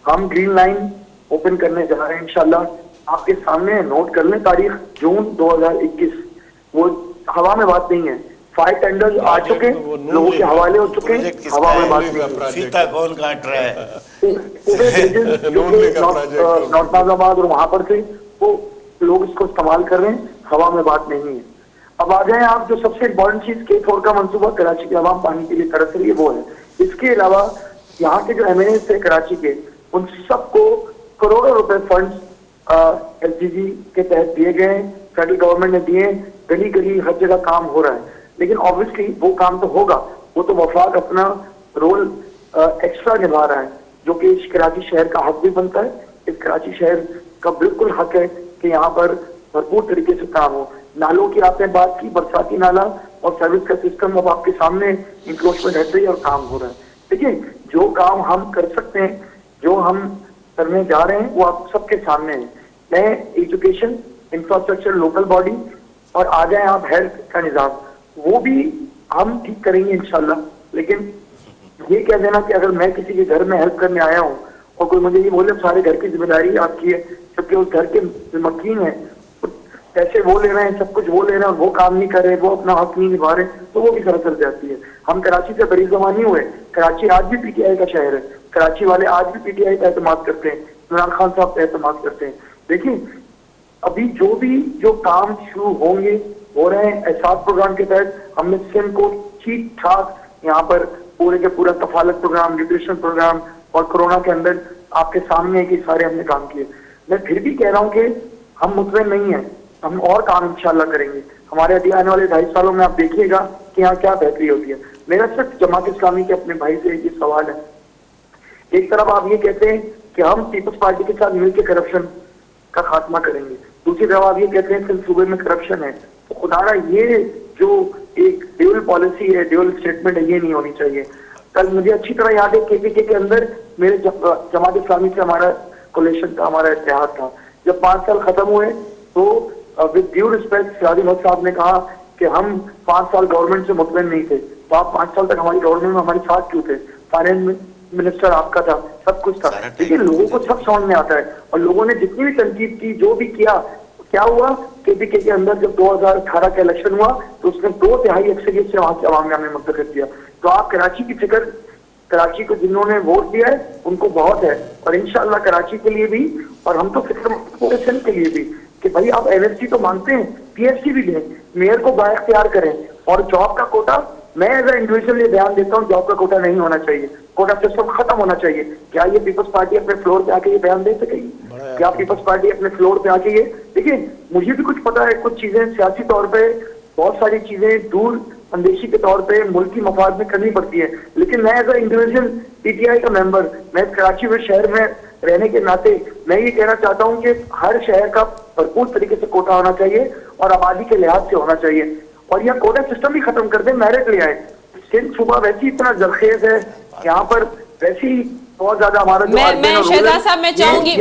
हम ग्रीन लाइन ओपन करने जा रहे हैं इंशाल्लाह, आपके सामने नोट कर लें तारीख जून 2021। वो हवा में बात नहीं है, 5 टेंडर्स आ चुके, लोगों के हवाले हो चुके, हवा में बात नहीं। फीता कौन काट रहा है? नॉर्थ नाजाबाद और वहां पर थे वो लोग इसको इस्तेमाल कर रहे हैं, हवा में बात नहीं है। अब आ जाए आप, जो सबसे इम्पोर्टेंट चीज K4 का मंसूबा कराची के आवाम पानी के लिए तरस रही है वो है। इसके अलावा यहाँ के जो MNA थे कराची के, उन सबको करोड़ों रुपए फंड्स SDG के तहत दिए गए, फेडरल गवर्नमेंट ने दिए, गली गली हर जगह काम हो रहा है। लेकिन ऑब्वियसली वो काम तो होगा, वो तो वफाक अपना रोल एक्स्ट्रा निभा रहा है, जो कि इस कराची शहर का हक भी बनता है। इस कराची शहर का बिल्कुल हक है कि यहाँ पर भरपूर तरीके से काम हो। नालों की आपने बात की, बरसाती नाला और सर्विस का सिस्टम अब आपके सामने इंक्रोचमेंट हट रही है और काम हो रहा है। देखिए जो काम हम कर सकते हैं, जो हम करने जा रहे हैं, वो आप सबके सामने है। नए एजुकेशन, इंफ्रास्ट्रक्चर, लोकल बॉडी और आ जाए आप हेल्थ का निजाम, वो भी हम ठीक करेंगे इंशाल्लाह। लेकिन ये कह देना कि अगर मैं किसी के घर में हेल्प करने आया हूँ और कोई मुझे ये बोले सारे घर की जिम्मेदारी आपकी है, जबकि उस घर के मकीन है, पैसे वो ले रहे हैं, सब कुछ वो ले रहे हैं और वो काम नहीं कर रहे, वो अपना हक नहीं निभा रहे, तो वो भी सर जाती है। हम कराची से बड़ी जमा नहीं हुए, कराची आज भी PTI का शहर है, कराची वाले आज भी PTI का एतमाद करते हैं, इमरान खान साहब का एतमाद करते हैं। देखिए अभी जो काम शुरू होंगे हो रहे हैं एहसास प्रोग्राम के तहत। हमने सिंध को ठीक ठाक यहाँ पर पूरे के पूरा कफालत प्रोग्राम, न्यूट्रिशन प्रोग्राम और कोरोना के अंदर आपके सामने है कि सारे हमने काम किए। मैं फिर भी कह रहा हूँ कि हम मुतमईन नहीं है, हम और काम इंशाल्लाह करेंगे। हमारे अभी आने वाले 2.5 सालों में आप देखिएगा कि यहाँ क्या बेहतरी होती है। मेरा सिर्फ जमात इस्लामी के अपने भाई से ये सवाल है, एक तरफ आप ये कहते हैं कि हम पीपल्स पार्टी के साथ मिलकर करप्शन का खात्मा करेंगे, दूसरी तरफ आप ये कहते हैं कि सूबे में करप्शन है। तो खुदारा ये जो एक ड्यूअल पॉलिसी है, ड्यूअल स्टेटमेंट है, ये नहीं होनी चाहिए। कल मुझे अच्छी तरह याद है KPK के अंदर मेरे जमात इस्लामी से हमारा कोलेशन था, हमारा इत्तेहाद था। जब 5 साल खत्म हुए तो with due respect Siraj Ahmed साहब ने कहा कि हम 5 साल गवर्नमेंट से मुतमईन नहीं थे, तो आप 5 साल तक हमारी गवर्नमेंट में हमारे साथ क्यों थे? फाइनेंस मिनिस्टर आपका था, सब कुछ था। देखिए लोगों को सब समझ में आता है और लोगों ने जितनी भी तनकीद की, जो भी किया, क्या हुआ KPK के अंदर जब 2018 का इलेक्शन हुआ तो उसने 2/3 अक्सरियत से वहां से अवाम ने हमें मुंतखब किया। तो आप कराची की फिक्र, कराची को जिन्होंने वोट दिया है उनको बहुत है, और इंशाल्लाह कराची के लिए भी, और हम तो फिक्र पूरे सिंध के लिए भी कि भाई आप NSC तो मांगते हैं, PSC भी दें, मेयर को बाइख्तियार करें। और जॉब का कोटा, मैं एज ए इंडिविजुअल ये बयान देता हूँ, जॉब का कोटा नहीं होना चाहिए, कोटा सिस्टम खत्म होना चाहिए। क्या ये पीपल्स पार्टी अपने फ्लोर पे आके ये बयान दे सकेगी? क्या पीपल्स पार्टी अपने फ्लोर पे आके ये, देखिए मुझे भी कुछ पता है, कुछ चीजें सियासी तौर पे, बहुत सारी चीजें दूर अंदेशी के तौर पे मुल्की मफाद में करनी पड़ती है, लेकिन मैं एज ए इंडिविजुअल PTI का मेंबर, मैं कराची में शहर में रहने के नाते मैं ये कहना चाहता हूँ कि हर शहर का भरपूर तरीके से कोटा होना चाहिए और आबादी के लिहाज से होना चाहिए। और यह कोटा सिस्टम भी खत्म कर दे, मेरिट ले आए। सिंध सूबा वैसे इतना जरखेज है, यहाँ पर वैसे ही बहुत ज्यादा हमारा जो मैं शहजाद साहब मैं चाहूंगी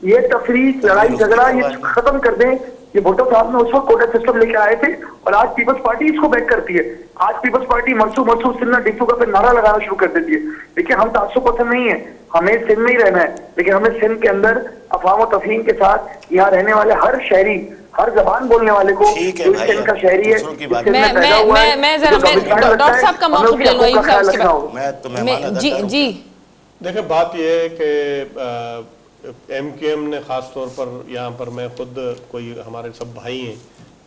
ये तफरीक, लड़ाई झगड़ा ये खत्म कर दें। ये भुट्टो साहब ने उस वक्त कोटा सिस्टम लेके आए थे और आज पीपल्स पार्टी इसको बैक करती है। आज पीपल्स पार्टी मरसू मरसू सिन्ना डिक्सू का फिर नारा लगाना शुरू कर देती है। देखिए हम तासुब पसंद नहीं है, हमें सिंध में ही रहना है, लेकिन हमें सिंध के अंदर अफवाह और तफहीम के साथ यहाँ रहने वाले हर शहरी, हर जबान बोलने वाले को, जो सिंध का शहरी है, मैं डॉक्टर साहब का मौक़िफ़ ले लूं। जी देखिए बात यह है कि MKM ने ख़ास तौर पर यहाँ पर, मैं खुद कोई, हमारे सब भाई हैं,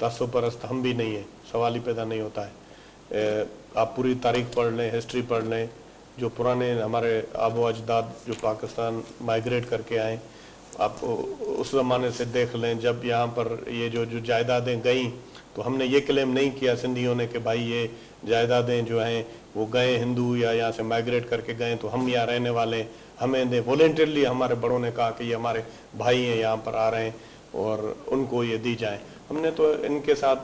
तासुब परस्त हम भी नहीं हैं, सवाल ही पैदा नहीं होता है। आप पूरी तारीख पढ़ लें, हिस्ट्री पढ़ लें, जो पुराने हमारे आबो अजदाद जो पाकिस्तान माइग्रेट करके आए, आप उस ज़माने से देख लें, जब यहाँ पर ये जो जायदादें गईं तो हमने ये क्लेम नहीं किया सिंधियों ने कि भाई ये जायदादें जो हैं वो गए हिंदू या यहाँ से माइग्रेट करके गए तो हम यहाँ रहने वाले हैं, हमें दे। वॉलेंटियरली हमारे बड़ों ने कहा कि ये हमारे भाई हैं, यहाँ पर आ रहे हैं और उनको ये दी जाए। हमने तो इनके साथ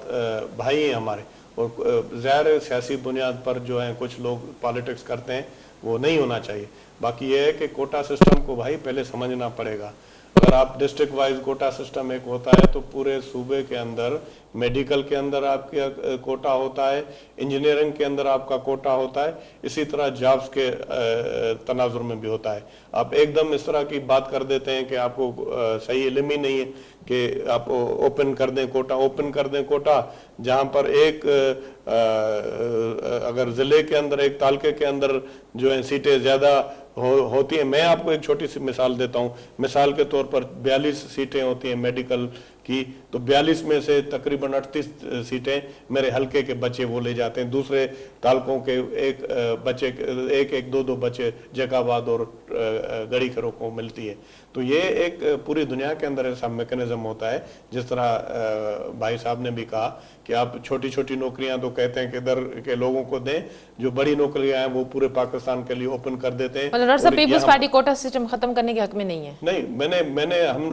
भाई हैं हमारे, और ज़ाहिर सियासी बुनियाद पर जो है कुछ लोग पॉलिटिक्स करते हैं, वो नहीं होना चाहिए। बाकी ये है कि कोटा सिस्टम को भाई पहले समझना पड़ेगा। अगर आप डिस्ट्रिक्ट वाइज कोटा सिस्टम एक होता है तो पूरे सूबे के अंदर मेडिकल के अंदर आपका कोटा होता है, इंजीनियरिंग के अंदर आपका कोटा होता है, इसी तरह जॉब्स के तनाजुर में भी होता है। आप एकदम इस तरह की बात कर देते हैं कि आपको सही इल्म ही नहीं है कि आप ओपन कर दें कोटा, जहां पर एक अगर जिले के अंदर एक तालके के अंदर जो है सीटें ज्यादा होती हैं। मैं आपको एक छोटी सी मिसाल देता हूं। मिसाल के तौर पर 42 सीटें होती हैं मेडिकल की, तो 42 में से तकरीबन 38 सीटें मेरे हलके के बच्चे वो ले जाते हैं। दूसरे तालकों के एक बच्चे एक दो बच्चे जैकाबाद और गड़ी खरों को मिलती है। तो ये एक पूरी दुनिया के अंदर ऐसा मैकेनिज्म होता है। जिस तरह भाई साहब ने भी कहा कि आप छोटी छोटी नौकरियां तो कहते हैं कि इधर के लोगों को दें, जो बड़ी नौकरियां हैं वो पूरे पाकिस्तान के लिए ओपन कर देते हैं। पीपल्स पार्टी कोटा सिस्टम खत्म करने के हक में नहीं है। नहीं,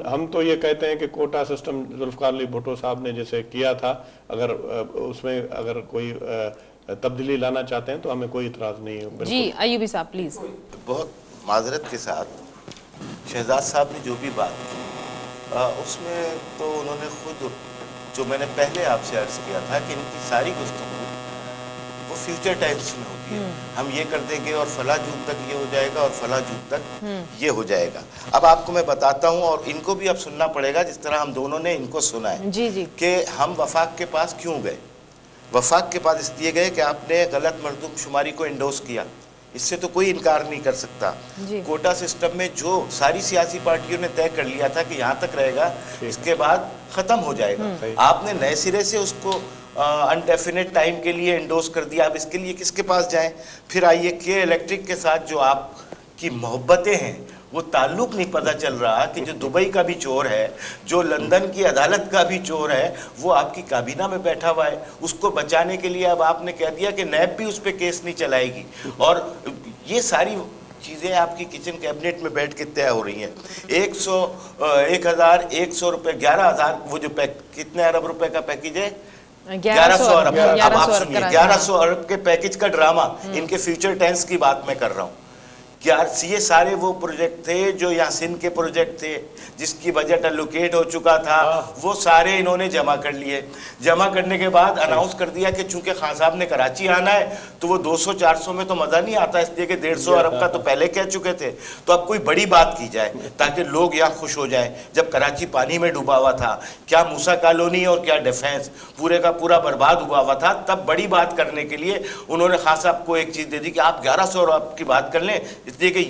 हम तो ये कहते हैं कि कोटा सिस्टम जुल्फकार अली भुट्टो साहब ने जैसे किया था, अगर उसमें अगर कोई तब्दीली लाना चाहते हैं तो हमें कोई इतराज नहीं है। जी अयूबी साहब प्लीज। बहुत माजरत के साथ शहजाद साहब ने जो भी बात की उसमें तो उन्होंने खुद, जो मैंने पहले आपसे अर्ज किया था कि इनकी सारी गुफ्तगू वो फ्यूचर टाइम्स में होती है। हम ये कर देंगे और फला जून तक ये हो जाएगा और फला जून तक ये हो जाएगा। अब आपको मैं बताता हूँ, और इनको भी अब सुनना पड़ेगा जिस तरह हम दोनों ने इनको सुना है कि हम वफाक के पास क्यों गए। वफाक के पास इसलिए गए कि आपने गलत मरदूमशुमारी को इंडोर्स किया, इससे तो कोई इनकार नहीं कर सकता। कोटा सिस्टम में जो सारी सियासी पार्टियों ने तय कर लिया था कि यहाँ तक रहेगा, इसके बाद खत्म हो जाएगा, आपने नए सिरे से उसको अनडेफिनेट टाइम के लिए इंडोर्स कर दिया। अब इसके लिए किसके पास जाएं? फिर आइए के इलेक्ट्रिक के साथ जो आपकी मोहब्बतें हैं, वो ताल्लुक नहीं पता चल रहा कि जो दुबई का भी चोर है, जो लंदन की अदालत का भी चोर है, वो आपकी काबीना में बैठा हुआ है। उसको बचाने के लिए अब आपने कह दिया कि नैब भी उस पर केस नहीं चलाएगी, और ये सारी चीज़ें आपकी किचन कैबिनेट में बैठ के तय हो रही हैं। 1,100 रुपये, 11,000, वो जो कितने अरब रुपए का पैकेज है, 1100 अरब। अब आप सुनिए, 1100 अरब के पैकेज का ड्रामा, इनके फ्यूचर टेंस की बात मैं कर रहा हूँ। ये सारे वो प्रोजेक्ट थे जो यहाँ सिंध के प्रोजेक्ट थे, जिसकी बजट एलोकेट हो चुका था, वो सारे इन्होंने जमा कर लिए। जमा करने के बाद अनाउंस कर दिया कि चूंकि खान साहब ने कराची आना है तो वो 200-400 में तो मजा नहीं आता, इसलिए कि 150 अरब का तो पहले कह चुके थे। तो अब कोई बड़ी बात की जाए ताकि लोग यहाँ खुश हो जाए। जब कराची पानी में डूबा हुआ था, क्या मूसा कॉलोनी और क्या डिफेंस पूरे का पूरा बर्बाद हुआ हुआ था, तब बड़ी बात करने के लिए उन्होंने खान साहब को एक चीज दे दी कि आप 1100 अरब की बात कर लें, इसलिए कि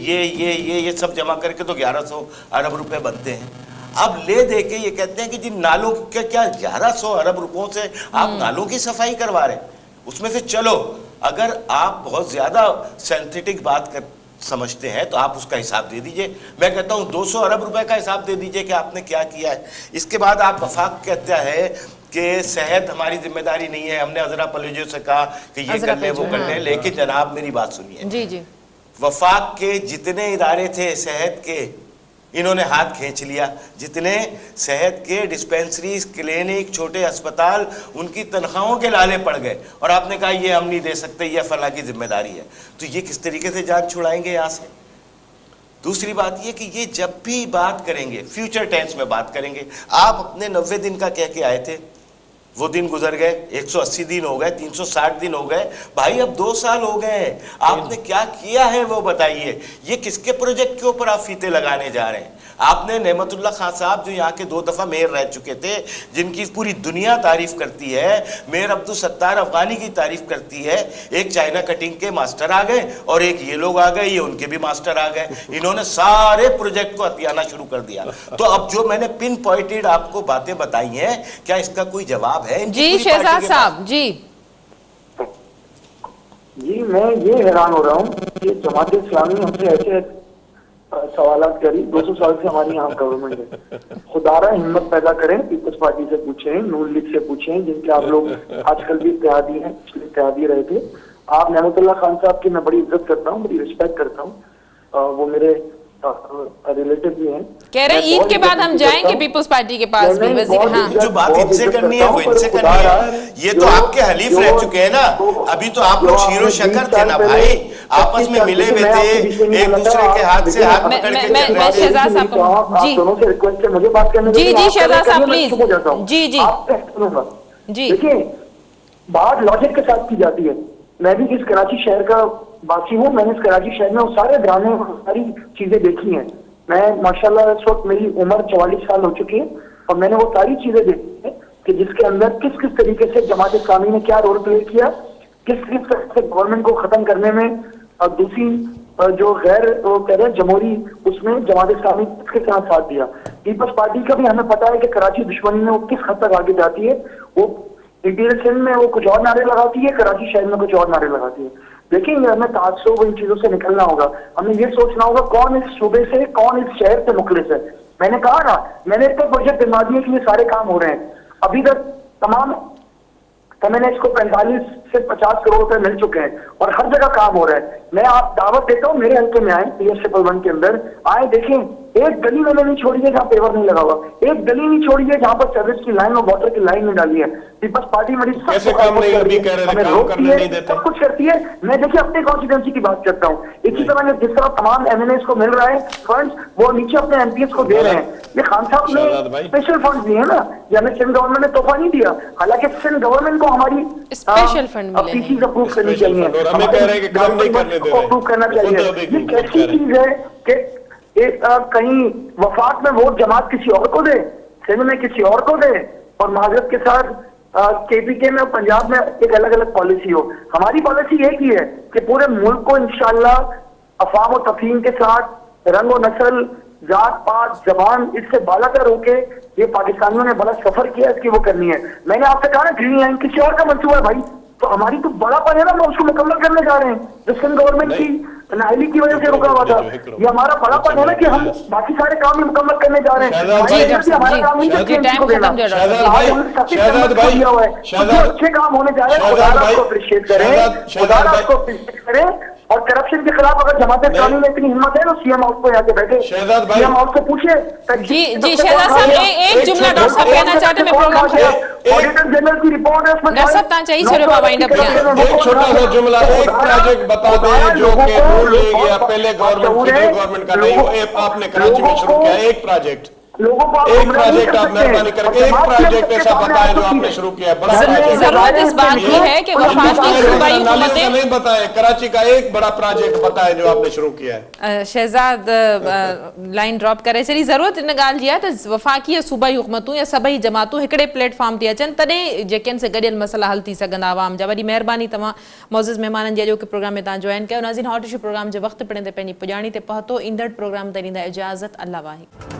ये सब जमा करके तो 1100 अरब रुपए बनते हैं। अब ले दे के ये कहते हैं कि जिन नालों के क्या 1100 अरब रुपयों से आप नालों की सफाई करवा रहे हैं। उसमें से चलो अगर आप बहुत ज्यादा सिंथेटिक बात कर समझते हैं तो आप उसका हिसाब दे दीजिए। मैं कहता हूं 200 अरब रुपए का हिसाब दे दीजिए कि आपने क्या किया है। इसके बाद आप वफाक कहता है कि सेहत हमारी जिम्मेदारी नहीं है, हमने अजरा पलेजो से कहा कि ये कर ले वो कर ले। लेकिन जनाब मेरी बात सुनिए, जी वफाक के जितने इदारे थे सेहत के, इन्होंने हाथ खींच लिया। जितने सेहत के डिस्पेंसरीज, क्लिनिक, छोटे अस्पताल, उनकी तनख्वाहों के लाले पड़ गए और आपने कहा ये हम नहीं दे सकते, ये फला की जिम्मेदारी है। तो ये किस तरीके से जान छुड़ाएंगे यहाँ से? दूसरी बात ये कि ये जब भी बात करेंगे फ्यूचर टेंस में बात करेंगे। आप अपने 90 दिन का कह के आए थे, वो दिन गुजर गए, 180 दिन हो गए, 360 दिन हो गए, भाई अब 2 साल हो गए। आपने क्या किया है वो बताइए। ये किसके प्रोजेक्ट के ऊपर आप फीते लगाने जा रहे हैं? आपने नेमतुल्लाह खान साहब जो यहाँ के 2 दफा मेयर रह चुके थे, जिनकी पूरी दुनिया तारीफ करती है, मेयर अब्दुल सत्तार अफगानी की तारीफ करती है, एक चाइना कटिंग के मास्टर आ गए और एक ये लोग आ गए, ये उनके भी मास्टर आ गए। इन्होंने सारे प्रोजेक्ट को हथियाना शुरू कर दिया। तो अब जो मैंने पिन पॉइंटेड आपको बातें बताई हैं, क्या इसका कोई जवाब है? जी शहजाद साहब जी मैं ये हैरान हो रहा हूँ कि जमात इस्लामी हमसे ऐसे सवालात करी। 200 साल से हमारी यहाँ गवर्नमेंट है। खुदारा हिम्मत पैदा करें, पीपल्स पार्टी से पूछें, नून लीग से पूछें, जिनके आप लोग आजकल भी इत्तेहादी हैं, पिछले इत्तेहादी रहे थे। आप नेमतुल्ला खान साहब की मैं बड़ी इज्जत करता हूँ, बड़ी रिस्पेक्ट करता हूँ, वो मेरे रिलेटिव भी हैं। कह रहे ईद के बाद हम जाएंगे पीपल्स पार्टी के पास भी। हाँ। जो बात इनसे करनी है वो इनसे करनी है। ये तो आपके हलीफ रह चुके हैं ना, अभी तो आप लोग शीरो शकर थे ना भाई, आपस में मिले हुए थे, एक दूसरे के हाथ से हाथ पकड़ के चल रहे थे। शहजाद साहब जी, दोनों से रिक्वेस्ट है मुझे बात करने जी जी शहजाद साहब प्लीज जी जी जी। देखिए बात लॉजिक के साथ की जाती है। मैं भी इस कराची शहर का बाकी हूँ, मैंने इस कराची शहर में वो सारे ड्रामे सारी चीजें देखी हैं। मैं माशाल्लाह इस वक्त मेरी उम्र 44 साल हो चुकी है और मैंने वो सारी चीजें देखी है कि जिसके अंदर किस किस तरीके से जमात इस्लामी ने क्या रोल प्ले किया, किस किस तरह से गवर्नमेंट को खत्म करने में, और दूसरी जो गैर वो कह रहे हैं जमहूरी, उसमें जमात इस्लामी किसके साथ दिया। पीपल्स पार्टी का भी हमें पता है कि कराची दुश्मनी में वो किस हद तक आगे जाती है। वो इंटीरियर सिंध में वो कुछ और नारे लगाती है, कराची शहर में कुछ और नारे लगाती है। देखेंगे हमें ताज्जुब इन चीजों से निकलना होगा। हमें ये सोचना होगा कौन इस सूबे से, कौन इस शहर से मुखलिस है। मैंने कहा ना, मैंने इतने प्रोजेक्ट बना दिए कि ये सारे काम हो रहे हैं। अभी तक तमाम मैंने इसको 45 से 50 करोड़ रुपए मिल चुके हैं और हर जगह काम हो रहा है। मैं आप दावत देता हूँ मेरे हल्के में आए, पीएस ट्रिपल 1 के अंदर आए, देखें एक गली मैंने नहीं छोड़ी है जहाँ पेवर नहीं लगा हुआ, एक गली नहीं छोड़ी है जहाँ पर सर्विस की लाइन और वाटर की लाइन नहीं डाली है। पीपल्स पार्टी मेरी सब कुछ करती है। मैं देखिए अपने कॉन्स्टिट्यूंसी की बात करता हूँ। इसी तरह जिस तरह तमाम एमएनएस को मिल रहा है फंड, वो नीचे अपने एमपीएस को दे रहे हैं। ये खान साहब ने स्पेशल फंड दिए है ना, ये हमें सिंध गवर्नमेंट ने तोहफा नहीं दिया। हालांकि सिंध गवर्नमेंट को हमारी स्पेशल फंड पीसी अप्रूव करनी चाहिए, अप्रूव करना चाहिए। ये कैसी चीज है कि कहीं वफाक में वोट जमात किसी और को दे, सिंध में किसी और को दे, और माजरत के साथ केपीके में और पंजाब में एक अलग अलग पॉलिसी हो। हमारी पॉलिसी एक ही है कि पूरे मुल्क को इंशाल्लाह अफवाम और तफहीम के साथ रंग और नस्ल, जात पात, जबान, इससे बालातर होके ये पाकिस्तानियों ने बड़ा सफर किया, इसकी वो करनी है। मैंने आपसे कहा ना ग्रीन लाइन किसी और का मंसूबा है भाई, तो हमारी तो बड़ापन है ना, हम उसको मुकम्मल करने जा रहे हैं। जो सिंध गवर्नमेंट की नाहली की वजह से रुका हुआ था, ये हमारा बड़ापन है ना कि हम बाकी सारे काम भी मुकम्मल करने जा रहे हैं। हमारा काम नहीं है किसी को देना, अच्छे काम होने जा रहे हैं। खुदा आपको अप्रिशिएट करें, खुदा आपको अप्रिशिएट करें। और करप्शन के खिलाफ अगर जमात इस्लामी में इतनी हिम्मत है तो सीएम हाउस को यहाँ पे बैठे, सीएम हाउस को पूछे। जी जी शहजाद साहब एक जुमला डॉक्टर साहब कहना चाहते हैं, मैं प्रोग्राम ऑडिटर जनरल की रिपोर्ट है, डॉक्टर साहब ता चाहिए छोटे बाबा इंड अप एक छोटा सा जुमला, एक प्रोजेक्ट बता दें जो कि रूल ले गया पहले गवर्नमेंट का नहीं, वो आपने कराची में शुरू किया एक प्रोजेक्ट, एक प्रोजेक्ट आप मेहरबानी करके एक प्रोजेक्ट ऐसा बताएं जो आपने शुरू किया। जरूरत इस बात की है कि वफाकी सूबाई हुकूमतें नहीं बताएं, कराची का एक बड़ा प्रोजेक्ट बताएं जो आपने शुरू किया है। शहजाद लाइन ड्रॉप करे चली जरूरत इन ॻाल्हि जी आहे त वफ़ाक़ी सूबाई हुकूमतूं या सभई जमातूं हिकिड़े प्लेटफॉर्म ते अचनि, तॾहिं जेके से गॾियल मसला हल थी सघंदा आवाम जा। वॾी महिरबानी तव्हां मौज़ूज़ महिमाननि जी अॼोके प्रोग्राम में तव्हां जॉइन कयो। नाज़रीन हॉट इशू प्रोग्राम जे वक़्तु पिण ते पंहिंजी पुॼाणी ते पहुतो। ईंदड़ प्रोग्राम ते ॾींदा इजाज़त। अल्लाह वाहिद।